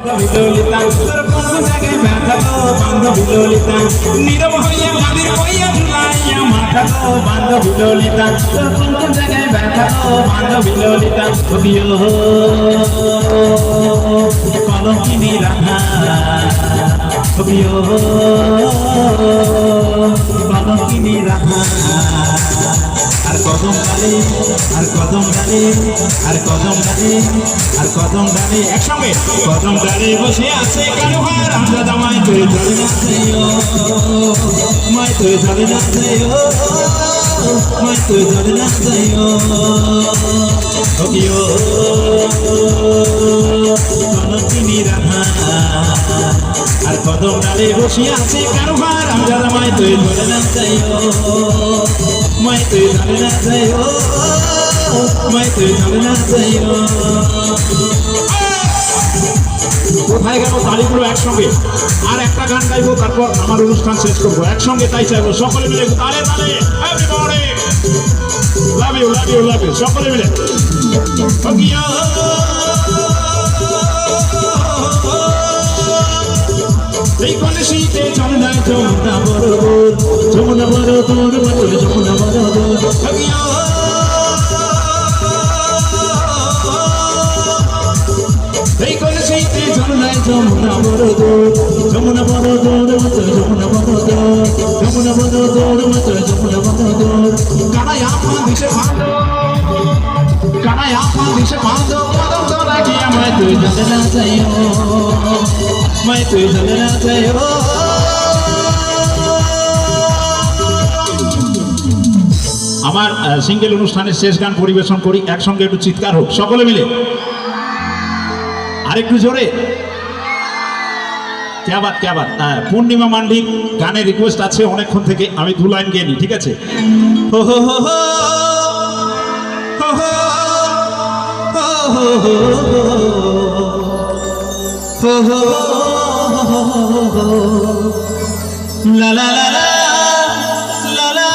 ললিতা তোর কোন জায়গায় ব্যথা গো বান্ধবী ললিতা নীরব হইয়া মাদির হইয়া ঝুলাইয়া মাথা গো বান্ধবী ললিতা তোর কোন জায়গায় ব্যথা গো বান্ধবী ললিতা কবিও কলঙ্কিনী রাধা কবিও কলঙ্কিনী রাধা আর কদম ডালে আর কদম ডালে আর কদম ডালে আর কদম ডালে একসঙ্গে কদম ডালে বসে আছে কারো ভার আমরা দামাই তুই ধরে না মাই তুই ধরে না মাই তুই ধরে না কবিও কলঙ্কিনী রাধা আর কদম ডালে বসে আছে কারো ভার আমরা দামাই তুই ধরে না मैं तुझे धरना चाहिए मैं तुझे धरना चाहिए কোথায় গেল তালিগুলো একসঙ্গে আর একটা গান গাইবো তারপর আমার অনুষ্ঠান শেষ করবো একসঙ্গে তাই চাইবো সকলে মিলে তালে তালে এভরিবডি লাভ ইউ সকলে মিলে এই কোন শীতে যমুনা যমুনা বড় যমুনা বড় তোর মতো যমুনা বড় এই কোন শীতে যমুনা যমুনা বড় যমুনা বড় তোর মতো যমুনা বড় যমুনা বড় তোর মতো যমুনা বড় কানাই আপন দিশে ভালো কানাই আপন দিশে ভালো কদম তোলা গিয়া मैं तुझे धरना चाहिए मैं तुझे धरना चाहिए আমার সিঙ্গেল অনুষ্ঠানের শেষ গান পরিবেশন করি একসঙ্গে একটু চিৎকার হোক সকলে মিলে আরেকটু জোরে क्या बात পূর্ণিমা মান্ডির গানের রিকোয়েস্ট আছে অনেকক্ষণ থেকে আমি দু লাইন গেয়ে নি ঠিক আছে হো হো হো হো la la la la la la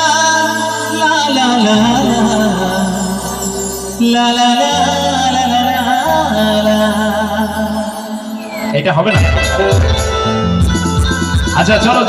la la la la la la এটা হবে না আচ্ছা চলো